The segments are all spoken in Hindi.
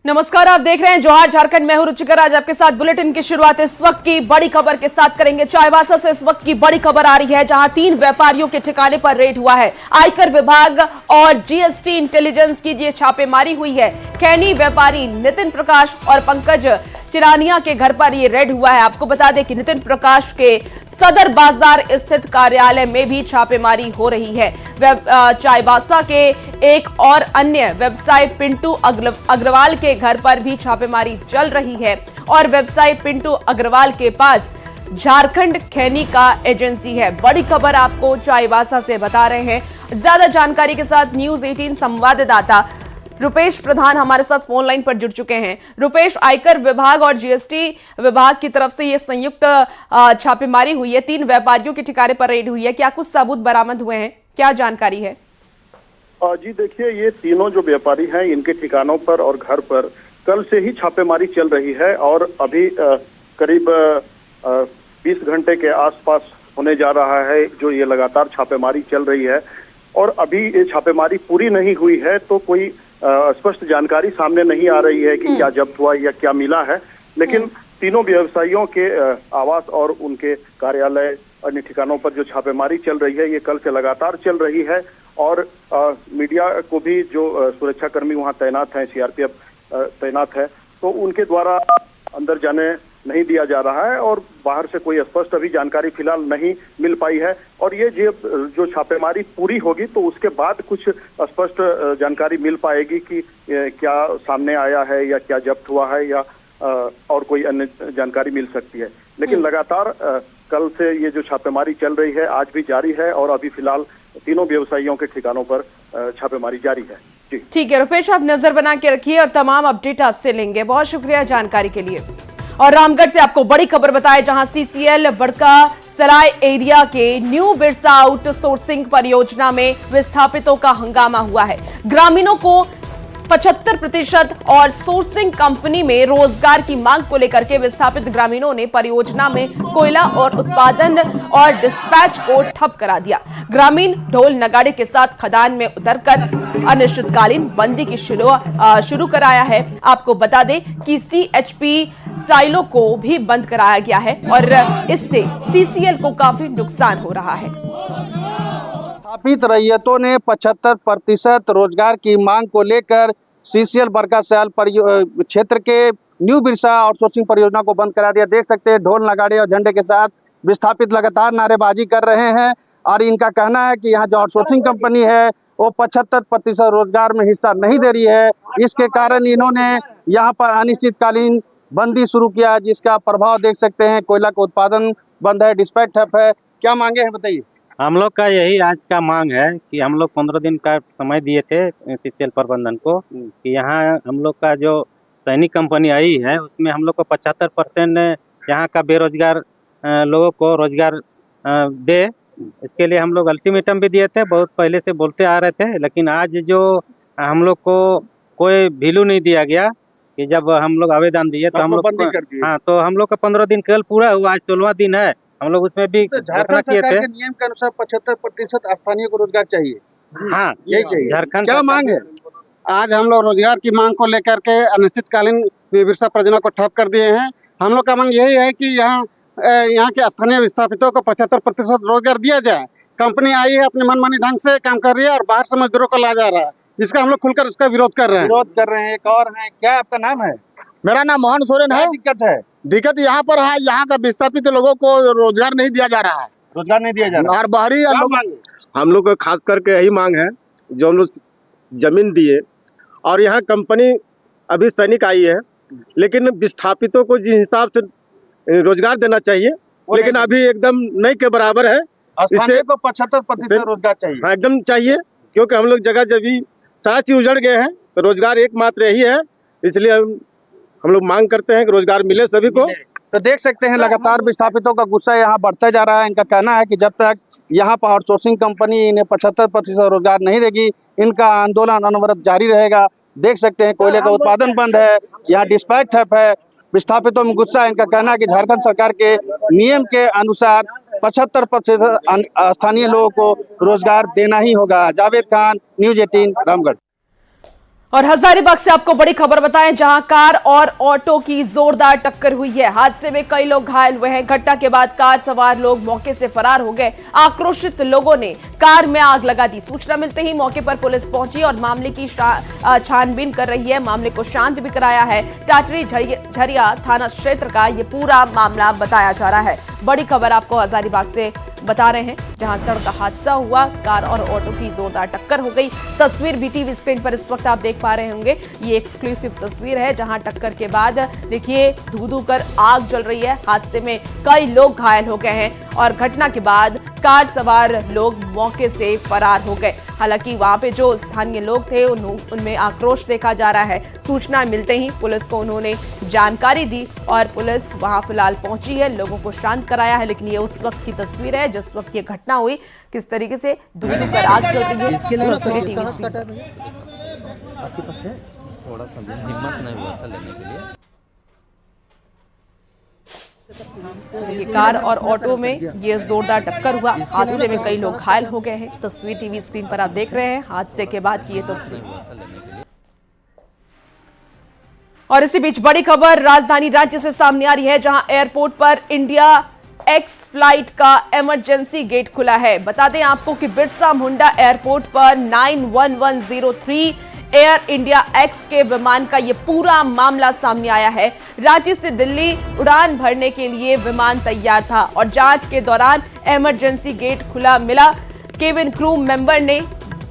नमस्कार, आप देख रहे हैं जौहर झारखंड। मैं हूं रुचिकर। आज आपके साथ बुलेटिन की शुरुआत इस वक्त की बड़ी खबर के साथ करेंगे। चाईबासा से इस वक्त की बड़ी खबर आ रही है, जहां 3 व्यापारियों के ठिकाने पर रेड हुआ है। आयकर विभाग और जीएसटी इंटेलिजेंस की ये छापेमारी हुई है। खैनी व्यापारी नितिन प्रकाश और पंकज चिरानिया के घर पर ये रेड हुआ है। आपको बता दें कि नितिन प्रकाश के सदर बाजार स्थित कार्यालय में भी छापेमारी हो रही है। चाईबासा के एक और अन्य व्यवसायी पिंटू अग्रवाल के घर पर भी छापेमारी चल रही है और व्यवसायी पिंटू अग्रवाल के पास झारखंड खैनी का एजेंसी है। बड़ी खबर आपको चाईबासा से बता रहे हैं। ज्यादा जानकारी के साथ न्यूज 18 संवाददाता रुपेश प्रधान हमारे साथ फोन लाइन पर जुड़ चुके हैं। रुपेश, आयकर विभाग और जीएसटी विभाग की तरफ से ये संयुक्त छापेमारी हुई है, 3 व्यापारियों के ठिकाने पर रेड हुई है। क्या कुछ सबूत बरामद हुए हैं, क्या जानकारी है? जी देखिए, ये तीनों जो व्यापारी हैं, इनके ठिकानों पर और घर पर कल से ही छापेमारी चल रही है और अभी करीब 20 घंटे के आसपास होने जा रहा है जो ये लगातार छापेमारी चल रही है। और अभी ये छापेमारी पूरी नहीं हुई है तो कोई स्पष्ट जानकारी सामने नहीं आ रही है कि क्या जब्त हुआ या क्या मिला है। लेकिन तीनों व्यवसायियों के आवास और उनके कार्यालय अन्य ठिकानों पर जो छापेमारी चल रही है, ये कल से लगातार चल रही है। और मीडिया को भी जो सुरक्षाकर्मी वहां तैनात हैं, सीआरपीएफ तैनात है, तो उनके द्वारा अंदर जाने नहीं दिया जा रहा है और बाहर से कोई स्पष्ट अभी जानकारी फिलहाल नहीं मिल पाई है। और ये जो छापेमारी पूरी होगी तो उसके बाद कुछ स्पष्ट जानकारी मिल पाएगी कि क्या सामने आया है या क्या जब्त हुआ है या और कोई अन्य जानकारी मिल सकती है। लेकिन लगातार कल से ये जो छापेमारी चल रही है आज भी जारी है और अभी फिलहाल तीनों व्यवसायियों के ठिकानों पर छापेमारी जारी है। जी ठीक है रुपेश, आप नजर बना के रखिए और तमाम अपडेट आपसे लेंगे। बहुत शुक्रिया जानकारी के लिए। और रामगढ़ से आपको बड़ी खबर बताएं, जहां सीसीएल बड़का सराय एरिया के न्यू बिरसा आउटसोर्सिंग परियोजना में विस्थापितों का हंगामा हुआ है। ग्रामीणों को 75% और सोर्सिंग कंपनी में रोजगार की मांग को लेकर के विस्थापित ग्रामीणों ने परियोजना में कोयला और उत्पादन और डिस्पैच को ठप करा दिया। ग्रामीण ढोल नगाड़े के साथ खदान में उतरकर अनिश्चितकालीन बंदी की शुरू कराया है। आपको बता दें कि सीएचपी साइलो को भी बंद कराया गया है और इससे सीसीएल को काफी नुकसान हो रहा है। स्थापित रैयतों ने 75% रोजगार की मांग को लेकर सीसीएल बरका सयाल क्षेत्र के न्यू बिरसा आउटसोर्सिंग परियोजना को बंद करा दिया। देख सकते हैं ढोल नगाड़े और झंडे के साथ विस्थापित लगातार नारेबाजी कर रहे हैं और इनका कहना है कि यहाँ जो आउटसोर्सिंग कंपनी है वो 75% रोजगार में हिस्सा नहीं दे रही है। इसके कारण इन्होंने यहाँ पर अनिश्चितकालीन बंदी शुरू किया, जिसका प्रभाव देख सकते हैं। कोयला का उत्पादन बंद है, डिस्पैच ठप है। क्या मांगे हैं बताइए? हम लोग का यही आज का मांग है कि हम लोग 15 दिन का समय दिए थे सीसीएल प्रबंधन को कि यहाँ हम लोग का जो सैनिक कंपनी आई है उसमें हम लोग को 75% यहाँ का बेरोजगार लोगों को रोजगार दे। इसके लिए हम लोग अल्टीमेटम भी दिए थे, बहुत पहले से बोलते आ रहे थे। लेकिन आज जो हम लोग को कोई वैल्यू नहीं दिया गया कि जब हम लोग आवेदन दिए तो हम लोग तो हम लोग का 15 दिन कल पूरा हुआ, आज 16वां दिन है। हम लोग उसमें भी तो झारखंड सरकार के नियम के अनुसार 75% स्थानीय को रोजगार चाहिए। हाँ, यही चाहिए। झारखंड क्या मांग है? आज हम लोग रोजगार की मांग को लेकर के अनिश्चितकालीन बिरसा परियोजना को ठप कर दिए हैं। हम लोग का मांग यही है कि यहाँ के स्थानीय विस्थापितों को 75% रोजगार दिया जाए। कंपनी आई है अपने मनमानी ढंग से काम कर रही है और बाहर से मजदूरों को ला जा रहा है। इसका हम लोग खुलकर उसका विरोध कर रहे हैं। एक और है, क्या आपका नाम है? मेरा नाम मोहन सोरेन है। दिक्कत है? दिक्कत यहाँ पर है, यहाँ का विस्थापित लोगों को रोजगार नहीं दिया जा रहा है। रोजगार नहीं दिया जा रहा और बाहरी हम लोग को खास करके यही मांग है, जो हम लोग जमीन दिए और यहाँ कंपनी अभी सैनिक आई है, लेकिन विस्थापितों को जिस हिसाब से रोजगार देना चाहिए लेकिन अभी एकदम नहीं के बराबर है। इससे को 75% रोजगार चाहिए। हाँ, एकदम चाहिए, क्योंकि हम लोग जगह जब सारा चीज उजड़ गए हैं तो रोजगार एकमात्र यही है। इसलिए हम लोग मांग करते हैं कि रोजगार मिले सभी को। तो देख सकते हैं लगातार विस्थापितों का गुस्सा यहाँ बढ़ता जा रहा है। इनका कहना है कि जब तक यहाँ पर आउटसोर्सिंग कंपनी इन्हें 75% रोजगार नहीं देगी, इनका आंदोलन अनवरत जारी रहेगा। देख सकते हैं कोयले का उत्पादन बंद है, यहाँ डिस्पैच ठप है, विस्थापितों में गुस्सा है। इनका कहना है कि झारखंड सरकार के नियम के अनुसार 75% स्थानीय लोगों को रोजगार देना ही होगा। जावेद खान, न्यूज 18, रामगढ़। और हजारीबाग से आपको बड़ी खबर बताएं, जहां कार और ऑटो की जोरदार टक्कर हुई है। हादसे में कई लोग घायल हुए हैं। घटना के बाद कार सवार लोग मौके से फरार हो गए। आक्रोशित लोगों ने कार में आग लगा दी। सूचना मिलते ही मौके पर पुलिस पहुंची और मामले की छानबीन कर रही है। मामले को शांत भी कराया है। टाटरी झरिया थाना क्षेत्र का ये पूरा मामला बताया जा रहा है। बड़ी खबर आपको हजारीबाग से बता रहे हैं, जहां सड़क हादसा हुआ, कार और ऑटो की जोरदार टक्कर हो गई। तस्वीर बीटीवी स्क्रीन पर इस वक्त आप देख पा रहे होंगे। ये एक्सक्लूसिव तस्वीर है, जहां टक्कर के बाद देखिए धू-धू कर आग जल रही है। हादसे में कई लोग घायल हो गए हैं और घटना के बाद कार सवार लोग मौके से फरार हो गए। हालांकि वहां पे जो स्थानीय लोग थे उनमें आक्रोश देखा जा रहा है। सूचना मिलते ही पुलिस को उन्होंने जानकारी दी और पुलिस वहां फिलहाल पहुंची है, लोगों को शांत कराया है। लेकिन ये उस वक्त की तस्वीर है जिस वक्त ये घटना हुई, किस तरीके से धुआं पर आग जल रही है। तस्वीरें टीवी स्क्रीन पर। आपके पास है थोड़ा सा हिम्मत नहीं हुआ था लेने के लिए। ये कार और ऑटो में ये जोरदार टक्कर हुआ। हादसे में कई लोग घायल हो गए हैं। तस्वीर टीवी स्क्रीन पर आप देख रहे हैं हादसे के बाद की ये तस्वीर। और इसी बीच बड़ी खबर राजधानी रांची से सामने आ रही है, जहां एयरपोर्ट पर इंडिया एक्स फ्लाइट का इमरजेंसी गेट खुला है। बता दें आपको कि बिरसा मुंडा एयरपोर्ट पर 91103 एयर इंडिया एक्स के विमान का ये पूरा मामला सामने आया है। रांची से दिल्ली उड़ान भरने के लिए विमान तैयार था और जांच के दौरान इमरजेंसी गेट खुला मिला। केबिन क्रू मेंबर ने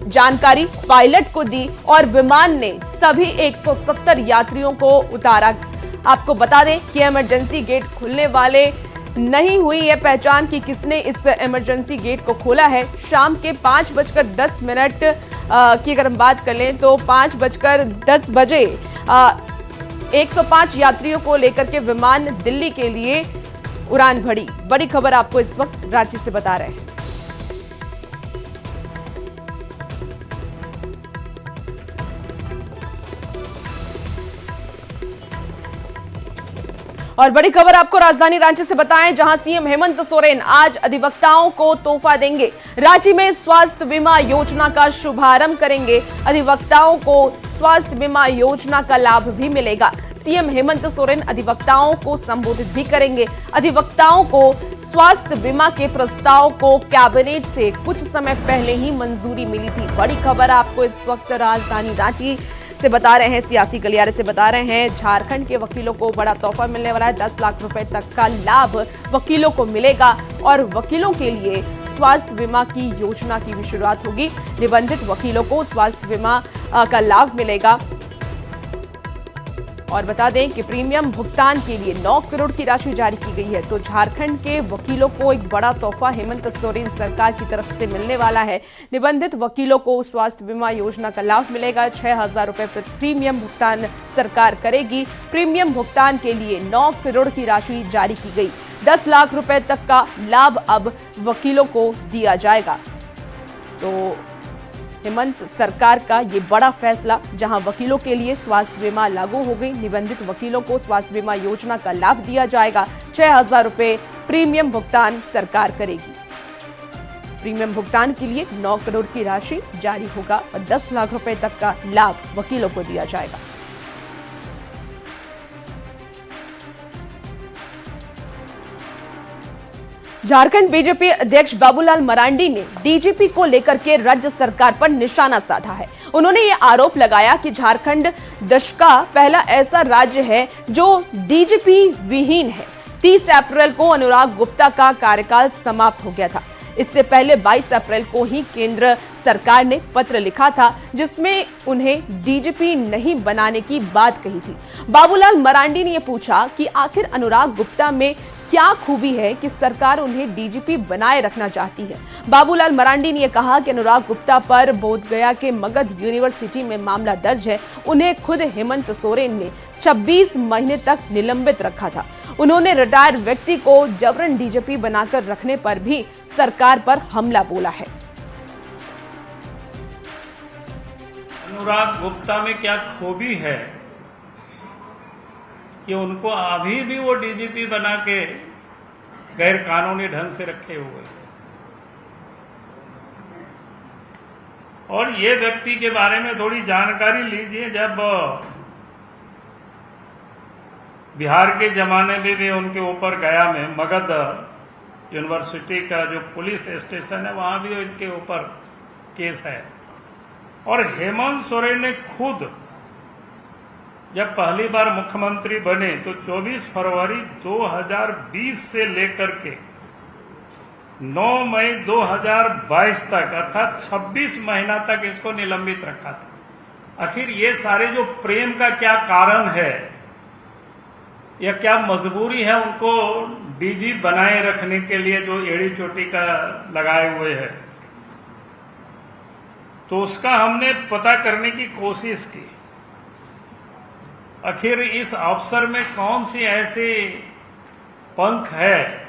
जानकारी पायलट को दी और विमान ने सभी 170 यात्रियों को उतारा। आपको बता दें कि इमरजेंसी गेट खुलने वाले नहीं हुई है पहचान कि किसने इस इमरजेंसी गेट को खोला है। शाम के 5:10 की अगर हम बात कर लें तो 5:10 बजे 105 यात्रियों को लेकर के विमान दिल्ली के लिए उड़ान भरी। बड़ी खबर आपको इस वक्त रांची से बता रहे हैं। और बड़ी खबर आपको राजधानी रांची से बताएं, जहां सीएम हेमंत सोरेन आज अधिवक्ताओं को तोहफा देंगे। रांची में स्वास्थ्य बीमा योजना का शुभारंभ करेंगे। अधिवक्ताओं को स्वास्थ्य बीमा योजना का लाभ भी मिलेगा। सीएम हेमंत सोरेन अधिवक्ताओं को संबोधित भी करेंगे। अधिवक्ताओं को स्वास्थ्य बीमा के प्रस्ताव को कैबिनेट से कुछ समय पहले ही मंजूरी मिली थी। बड़ी खबर आपको इस वक्त राजधानी रांची से बता रहे हैं, सियासी गलियारे से बता रहे हैं। झारखंड के वकीलों को बड़ा तोहफा मिलने वाला है। 10 लाख रुपए तक का लाभ वकीलों को मिलेगा और वकीलों के लिए स्वास्थ्य बीमा की योजना की भी शुरुआत होगी। निबंधित वकीलों को स्वास्थ्य बीमा का लाभ मिलेगा। और बता दें कि प्रीमियम भुगतान के लिए 9 करोड़ की राशि जारी की गई है। तो झारखंड के वकीलों को एक बड़ा तोहफा हेमंत सोरेन सरकार की तरफ से मिलने वाला है। निबंधित वकीलों को स्वास्थ्य बीमा योजना का लाभ मिलेगा। 6,000 रुपए प्रीमियम भुगतान सरकार करेगी। प्रीमियम भुगतान के लिए 9 करोड़ की राशि जारी की गई। 10 लाख रुपए तक का लाभ अब वकीलों को दिया जाएगा। तो हेमंत सरकार का ये बड़ा फैसला, जहां वकीलों के लिए स्वास्थ्य बीमा लागू हो गई। निबंधित वकीलों को स्वास्थ्य बीमा योजना का लाभ दिया जाएगा। 6,000 रुपए प्रीमियम भुगतान सरकार करेगी। प्रीमियम भुगतान के लिए 9 करोड़ की राशि जारी होगा और 10 लाख रुपए तक का लाभ वकीलों को दिया जाएगा। झारखंड बीजेपी अध्यक्ष बाबूलाल मरांडी ने डीजीपी को लेकर के राज्य सरकार पर निशाना साधा है। उन्होंने ये आरोप लगाया कि झारखंड देश का पहला ऐसा राज्य है जो डीजीपी विहीन है। 30 अप्रैल को अनुराग गुप्ता का कार्यकाल समाप्त हो गया था। इससे पहले 22 अप्रैल को ही केंद्र सरकार ने पत्र लिखा था जिसमें उन्हें डीजीपी नहीं बनाने की बात कही थी। बाबूलाल मरांडी ने यह पूछा कि आखिर अनुराग गुप्ता में क्या खूबी है कि सरकार उन्हें डीजीपी बनाए रखना चाहती है। बाबूलाल मरांडी ने कहा कि अनुराग गुप्ता पर बोधगया के मगध यूनिवर्सिटी में मामला दर्ज है। उन्हें खुद हेमंत सोरेन ने 26 महीने तक निलंबित रखा था। उन्होंने रिटायर्ड व्यक्ति को जबरन डीजीपी बनाकर रखने पर भी सरकार पर हमला बोला है। अनुराग गुप्ता में क्या खूबी है कि उनको अभी भी वो डीजीपी बना के गैर कानूनी ढंग से रखे हुए। और ये व्यक्ति के बारे में थोड़ी जानकारी लीजिए। जब बिहार के जमाने में भी उनके ऊपर गया में मगध यूनिवर्सिटी का जो पुलिस स्टेशन है वहां भी इनके ऊपर केस है। और हेमंत सोरेन ने खुद जब पहली बार मुख्यमंत्री बने तो 24 फरवरी 2020 से लेकर के 9 मई 2022 तक अर्थात 26 महीना तक इसको निलंबित रखा था। आखिर ये सारे जो प्रेम का क्या कारण है या क्या मजबूरी है उनको डीजी बनाए रखने के लिए जो एड़ी चोटी का लगाए हुए है, तो उसका हमने पता करने की कोशिश की। आखिर इस अवसर में कौन सी ऐसी पंख है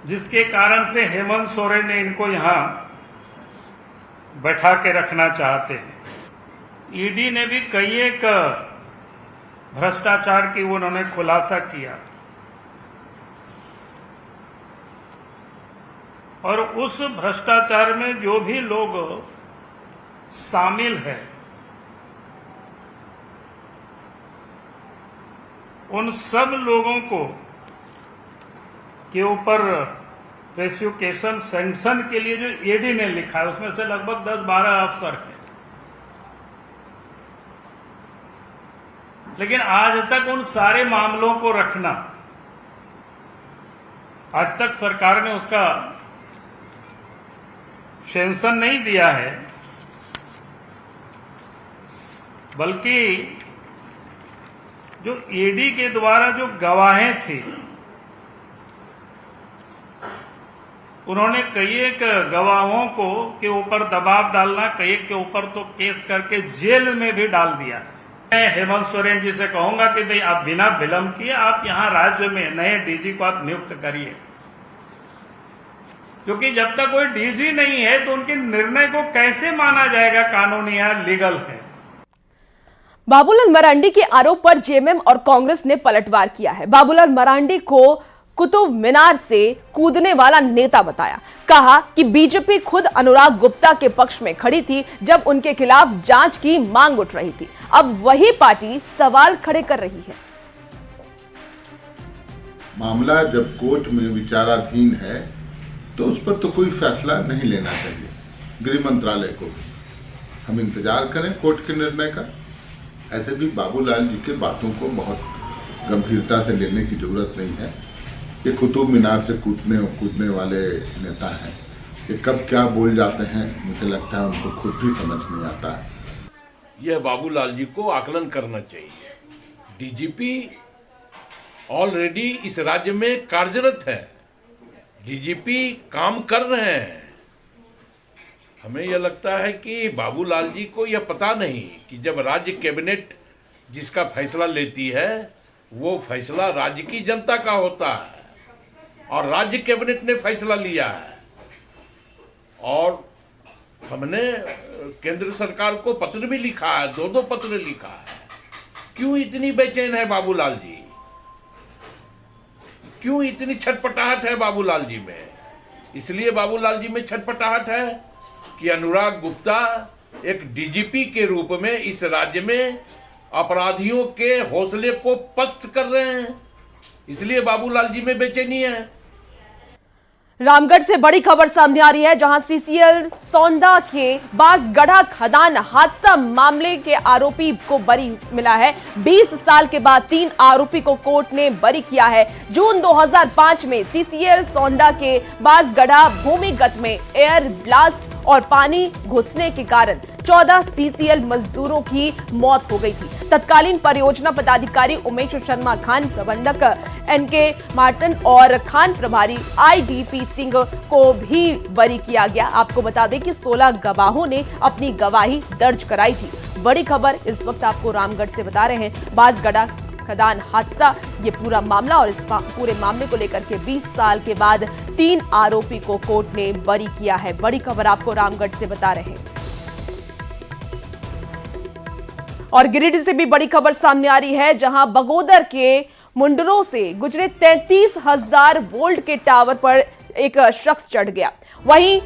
जिसके कारण से हेमंत सोरेन ने इनको यहां बैठा के रखना चाहते हैं। ईडी ने भी कई एक भ्रष्टाचार की उन्होंने खुलासा किया और उस भ्रष्टाचार में जो भी लोग शामिल हैं उन सब लोगों को के ऊपर प्रोसिक्यूशन सैंक्शन के लिए जो ईडी ने लिखा है उसमें से लगभग 10-12 अफसर हैं, लेकिन आज तक उन सारे मामलों को रखना, आज तक सरकार ने उसका सैंक्शन नहीं दिया है, बल्कि जो ईडी के द्वारा जो गवाहें थी उन्होंने कई एक गवाहों को के ऊपर दबाव डालना, कई एक के ऊपर तो केस करके जेल में भी डाल दिया। मैं हेमंत सोरेन जी से कहूंगा कि भाई आप बिना विलंब किए आप यहां राज्य में नए डीजी को आप नियुक्त करिए, क्योंकि जब तक कोई डीजी नहीं है तो उनके निर्णय को कैसे माना जाएगा कानूनी या लीगल है। बाबूलाल मरांडी के आरोप पर जेएमएम और कांग्रेस ने पलटवार किया है। बाबूलाल मरांडी को कुतुब मीनार से कूदने वाला नेता बताया, कहा कि बीजेपी खुद अनुराग गुप्ता के पक्ष में खड़ी थी जब उनके खिलाफ जांच की मांग उठ रही थी। अब वही पार्टी सवाल खड़े कर रही है। मामला जब कोर्ट में विचाराधीन है तो उस पर तो कोई फैसला नहीं लेना चाहिए। गृह मंत्रालय को हम इंतजार करें कोर्ट के निर्णय का। ऐसे भी बाबूलाल जी के बातों को बहुत गंभीरता से लेने की जरूरत नहीं है। ये कुतुब मीनार से कूदने वाले नेता हैं, ये कब क्या बोल जाते हैं मुझे लगता है उनको खुद भी समझ नहीं आता है। यह बाबूलाल जी को आकलन करना चाहिए। डीजीपी ऑलरेडी इस राज्य में कार्यरत है, डीजीपी काम कर रहे हैं। हमें यह लगता है कि बाबूलाल जी को यह पता नहीं कि जब राज्य कैबिनेट जिसका फैसला लेती है वो फैसला राज्य की जनता का होता है और राज्य कैबिनेट ने फैसला लिया है। और हमने केंद्र सरकार को पत्र भी लिखा है, 2 पत्र लिखा है। क्यों इतनी बेचैन है बाबूलाल जी? क्यों इतनी छटपटाहट है बाबूलाल जी में? इसलिए बाबूलाल जी में छटपटाहट है कि अनुराग गुप्ता एक डीजीपी के रूप में इस राज्य में अपराधियों के हौसले को पस्त कर रहे हैं, इसलिए बाबूलाल जी में बेचैनी है। रामगढ़ से बड़ी खबर सामने आ रही है, जहां सीसीएल सौंदा के बांसगढ़ा खदान हादसा मामले के आरोपी को बरी मिला है। 20 साल के बाद 3 आरोपी को कोर्ट ने बरी किया है। जून 2005 में सीसीएल सौंदा के बांसगढ़ा भूमिगत में एयर ब्लास्ट और पानी घुसने के कारण 14 सीसीएल मजदूरों की मौत हो गई थी। तत्कालीन परियोजना पदाधिकारी उमेश शर्मा, खान प्रबंधक एनके मार्टन और खान प्रभारी आईडीपी सिंह को भी बरी किया गया। आपको बता दें कि 16 गवाहों ने अपनी गवाही दर्ज कराई थी। बड़ी खबर इस वक्त आपको रामगढ़ से बता रहे हैं। बांसगढ़ा खदान हादसा, ये पूरा मामला और इस पूरे मामले को लेकर के 20 साल के बाद 3 आरोपी को कोर्ट ने बरी किया है। बड़ी खबर आपको रामगढ़ से बता रहे हैं। और गिरिडीह से भी बड़ी खबर सामने आ रही है, जहां बगोदर के मुंडरों से गुजरे 33,000 वोल्ट के टावर पर एक शख्स चढ़ गया। वहीं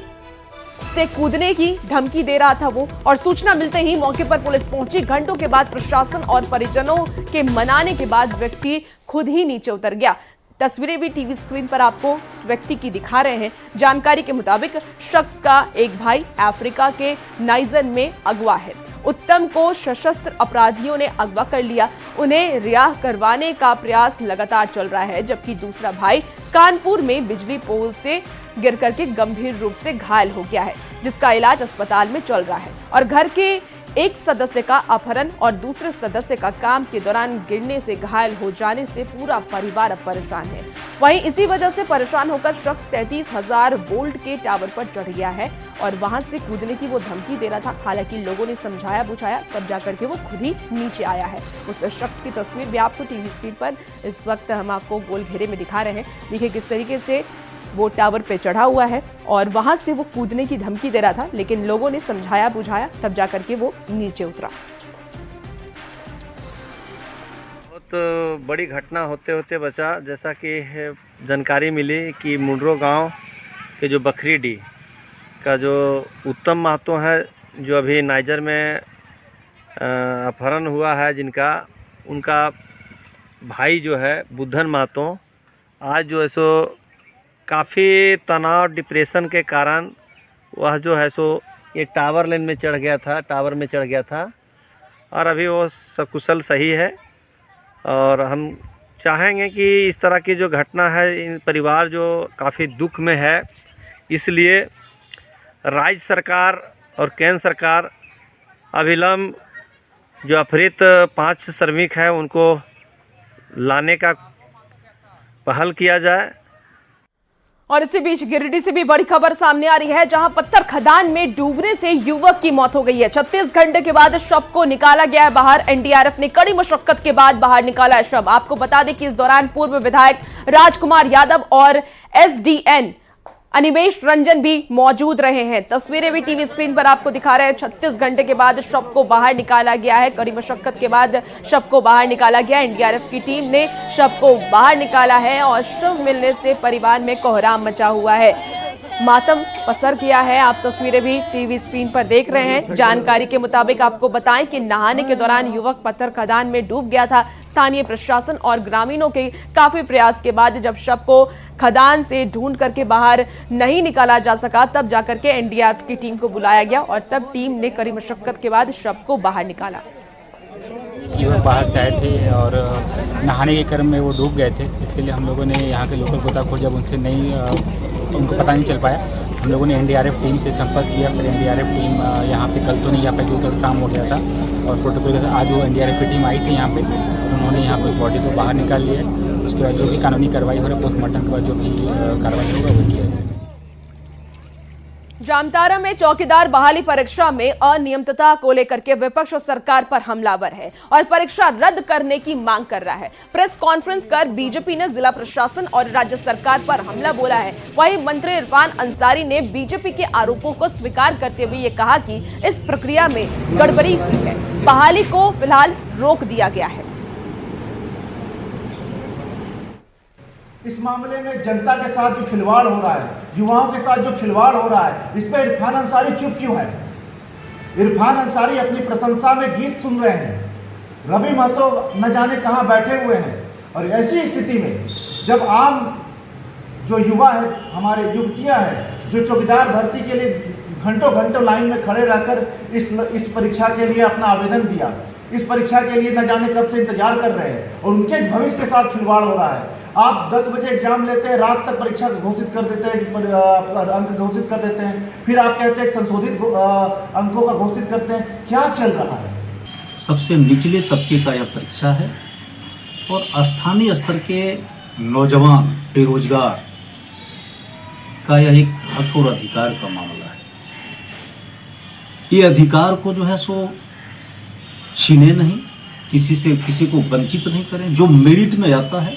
से कूदने की धमकी दे रहा था वो, और सूचना मिलते ही मौके पर पुलिस पहुंची। घंटों के बाद प्रशासन और परिजनों के मनाने के बाद व्यक्ति खुद ही नीचे उतर गया। तस्वीरें भी टीवी स्क्रीन पर आपको उस व्यक्ति की दिखा रहे हैं। जानकारी के मुताबिक शख्स का एक भाई अफ्रीका के नाइजर में अगवा है। उत्तम को सशस्त्र अपराधियों ने अगवा कर लिया। उन्हें रिहा करवाने का प्रयास लगातार चल रहा है, जबकि दूसरा भाई कानपुर में बिजली पोल से गिर करके गंभीर रूप से घायल हो गया है, जिसका इलाज अस्पताल में चल रहा है। और घर के एक सदस्य का अपहरण और दूसरे सदस्य का काम के दौरान गिरने से घायल हो जाने से पूरा परिवार अब परेशान है। वहीं इसी वजह से परेशान होकर शख्स 33,000 वोल्ट के टावर पर चढ़ गया है और वहां से कूदने की वो धमकी दे रहा था। हालांकि लोगों ने समझाया बुझाया, तब जाकर के वो खुद ही नीचे आया है। उस शख्स की तस्वीर भी आपको टीवी स्क्रीन पर इस वक्त हम आपको गोल घेरे में दिखा रहे हैं। देखिए किस तरीके से वो टावर पे चढ़ा हुआ है और वहां से वो कूदने की धमकी दे रहा था, लेकिन लोगों ने समझाया बुझाया, तब जाकर के वो नीचे उतरा। बहुत बड़ी घटना होते होते बचा। जैसा कि जानकारी मिली कि मुंडरो गांव के जो बखरीडी का जो उत्तम महतो है, जो अभी नाइजर में अपहरण हुआ है, जिनका उनका भाई जो है बुद्धन महतो, आज जो है सो काफ़ी तनाव डिप्रेशन के कारण वह जो है सो ये टावर लाइन में चढ़ गया था और अभी वो सकुशल सही है। और हम चाहेंगे कि इस तरह की जो घटना है, इन परिवार जो काफ़ी दुख में है, इसलिए राज्य सरकार और केंद्र सरकार अविलंब जो अपहृत 5 श्रमिक हैं उनको लाने का पहल किया जाए। और इसी बीच गिरिडीह से भी बड़ी खबर सामने आ रही है, जहां पत्थर खदान में डूबने से युवक की मौत हो गई है। 36 घंटे के बाद शव को निकाला गया है बाहर। एनडीआरएफ ने कड़ी मशक्कत के बाद बाहर निकाला है शव। आपको बता दें कि इस दौरान पूर्व विधायक राजकुमार यादव और एसडीएन अनिमेश रंजन भी मौजूद रहे हैं। तस्वीरें भी टीवी स्क्रीन पर आपको दिखा रहे हैं। 36 घंटे के बाद शव को बाहर निकाला गया है। कड़ी मशक्कत के बाद शव को बाहर निकाला गया। एनडीआरएफ की टीम ने शव को बाहर निकाला है और शव मिलने से परिवार में कोहराम मचा हुआ है, मातम पसर गया है। आप तस्वीरें भी टीवी स्क्रीन पर देख रहे हैं। जानकारी के मुताबिक आपको बताएं कि नहाने के दौरान युवक पत्थर खदान में डूब गया था। स्थानीय प्रशासन और ग्रामीणों के काफी प्रयास के बाद जब शव को खदान से ढूंढ करके बाहर नहीं निकाला जा सका, तब जाकर के एनडीआरएफ की टीम को बुलाया गया और तब टीम ने कड़ी मशक्कत के बाद शव को बाहर निकाला। युवक बाहर से आए थे और नहाने के क्रम में वो डूब गए थे। इसके लिए हम लोगों ने यहाँ के लोकल गोताखोर जब उनसे उनको पता नहीं चल पाया, हम लोगों ने एनडीआरएफ टीम से संपर्क किया। फिर एनडीआरएफ टीम यहाँ पे कल तो नहीं आ पाई क्योंकि कल शाम हो गया था और प्रोटोकॉल के साथ आज वो एनडीआरएफ की टीम आई थी यहाँ पे और उन्होंने यहाँ पर उस बॉडी को बाहर निकाल लिया। उसके बाद जो भी कानूनी कार्रवाई हो रहा है, पोस्टमार्टम के बाद जो भी कार्रवाई होगा वो किया जाएगा। जामताड़ा में चौकीदार बहाली परीक्षा में अनियमितता को लेकर के विपक्ष सरकार पर हमलावर है और परीक्षा रद्द करने की मांग कर रहा है। प्रेस कॉन्फ्रेंस कर बीजेपी ने जिला प्रशासन और राज्य सरकार पर हमला बोला है। वहीं मंत्री इरफान अंसारी ने बीजेपी के आरोपों को स्वीकार करते हुए ये कहा कि इस प्रक्रिया में गड़बड़ी हुई है। बहाली को फिलहाल रोक दिया गया है। इस मामले में जनता के साथ जो खिलवाड़ हो रहा है, युवाओं के साथ जो खिलवाड़ हो रहा है, इस पर इरफान अंसारी चुप क्यों है? इरफान अंसारी अपनी प्रशंसा में गीत सुन रहे हैं, रवि महतो न जाने कहां बैठे हुए हैं। और ऐसी स्थिति में जब आम जो युवा है, हमारे युवतियां हैं, जो चौकीदार भर्ती के लिए घंटों घंटों लाइन में खड़े रहकर इस परीक्षा के लिए अपना आवेदन दिया, इस परीक्षा के लिए न जाने कब से इंतजार कर रहे हैं और उनके भविष्य के साथ खिलवाड़ हो रहा है। आप 10 बजे एग्जाम लेते हैं, रात तक परीक्षा घोषित कर देते हैं, अंक घोषित कर देते हैं, फिर आप कहते हैं संशोधित अंकों का घोषित करते हैं। क्या चल रहा है? सबसे निचले तबके का यह परीक्षा है और स्थानीय स्तर के नौजवान बेरोजगार का यह एक हक और अधिकार का मामला है। ये अधिकार को जो है सो छीने नहीं, किसी को वंचित नहीं करें। जो मेरिट में आता है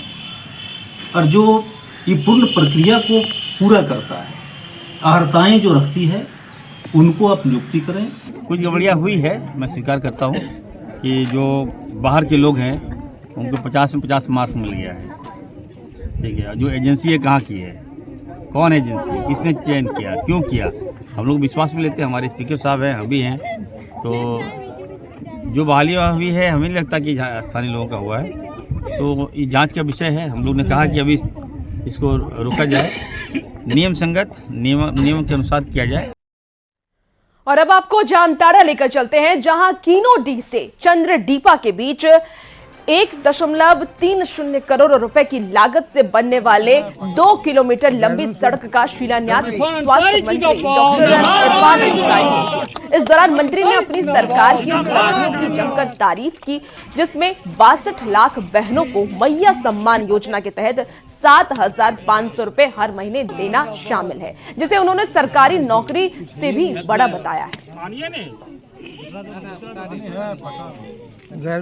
और जो ये पूर्ण प्रक्रिया को पूरा करता है, अर्हताएँ जो रखती है, उनको आप नियुक्ति करें। कुछ गड़बड़ियाँ हुई है, मैं स्वीकार करता हूँ कि जो बाहर के लोग हैं उनको 50 में 50 मार्क्स मिल गया है। ठीक है, जो एजेंसी है कहाँ की है, कौन एजेंसी, किसने चयन किया, क्यों किया, हम लोग विश्वास भी लेते हैं, हमारे स्पीकर साहब हैं, हम भी हैं, तो जो बहाली हुई है हमें नहीं लगता कि स्थानीय लोगों का हुआ है, तो ये जांच का विषय है। हम लोग ने कहा कि अभी इसको रोका जाए, नियम संगत नियम के अनुसार किया जाए। और अब आपको जामताड़ा लेकर चलते हैं, जहां कीनो डी से चंद्रडीपा के बीच 1.30 करोड़ रुपए की लागत से बनने वाले 2 किलोमीटर लंबी सड़क का शिलान्यास स्वास्थ्य मंत्री डॉक्टर इरफान अंसारी ने किया। इस दौरान मंत्री ने अपनी सरकार की उपलब्धियों की जमकर तारीफ की, जिसमें 62 लाख बहनों को मैया सम्मान योजना के तहत 7,500 रुपए हर महीने देना शामिल है, जिसे उन्होंने सरकारी नौकरी से भी बड़ा बताया है।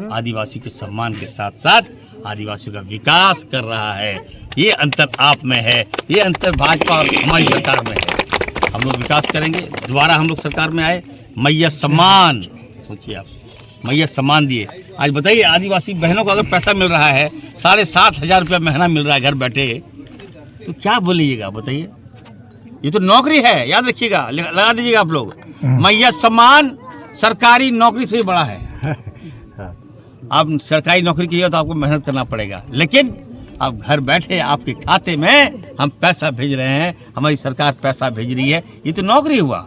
आदिवासी के सम्मान के साथ साथ आदिवासियों का विकास कर रहा है। ये अंतर आप में है, ये अंतर भाजपा और हमारी सरकार में है। हम लोग विकास करेंगे, दोबारा हम लोग सरकार में आए, मैया सम्मान, सोचिए आप, मैया सम्मान दिए। आज बताइए, आदिवासी बहनों को अगर पैसा मिल रहा है, 7,500 रुपया महीना मिल रहा है घर बैठे, तो क्या बोलिएगा बताइए। ये तो नौकरी है, याद रखिएगा, लगा दीजिएगा आप लोग। मैया सम्मान सरकारी नौकरी से ही बड़ा है। आप सरकारी नौकरी की है तो आपको मेहनत करना पड़ेगा, लेकिन आप घर बैठे आपके खाते में हम पैसा भेज रहे हैं, हमारी सरकार पैसा भेज रही है, ये तो नौकरी हुआ।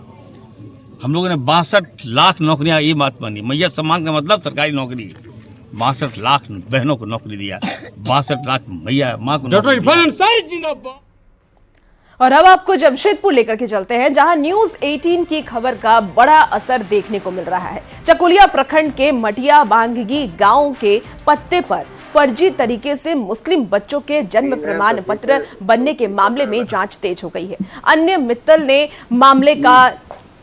हम लोगों ने 62 लाख नौकरियां, ये बात मानी। मैया सम्मान का मतलब सरकारी नौकरी, 62 लाख बहनों को नौकरी दिया, 62 लाख मैया माँ को नौकरी दिया। और अब आपको जमशेदपुर लेकर के चलते हैं, जहां न्यूज 18 की खबर का बड़ा असर देखने को मिल रहा है। चकुलिया प्रखंड के मटिया बांगगी गांव के पत्ते पर फर्जी तरीके से मुस्लिम बच्चों के जन्म प्रमाण पत्र बनने के मामले में जांच तेज हो गई है। अन्य मित्तल ने मामले का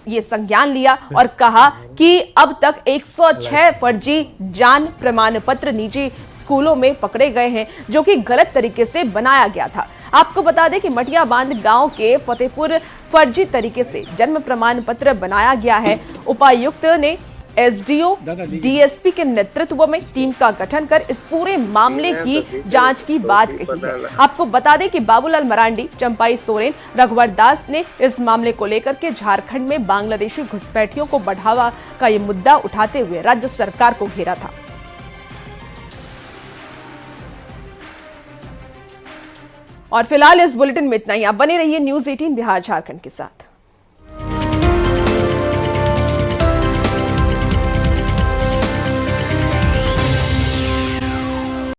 ये संज्ञान लिया और कहा कि अब तक 106 फर्जी जान प्रमाण पत्र निजी स्कूलों में पकड़े गए हैं, जो कि गलत तरीके से बनाया गया था। आपको बता दें कि मटिया बांध गांव के फतेहपुर फर्जी तरीके से जन्म प्रमाण पत्र बनाया गया है। उपायुक्त ने एसडीओ डीएसपी के नेतृत्व में टीम का गठन कर इस पूरे मामले की जांच की बात कही है। आपको बता दें कि बाबूलाल मरांडी, चंपाई सोरेन, रघुवर दास ने इस मामले को लेकर के झारखंड में बांग्लादेशी घुसपैठियों को बढ़ावा का ये मुद्दा उठाते हुए राज्य सरकार को घेरा था। और फिलहाल इस बुलेटिन में इतना ही। आप बने रहिए न्यूज 18 बिहार झारखंड के साथ।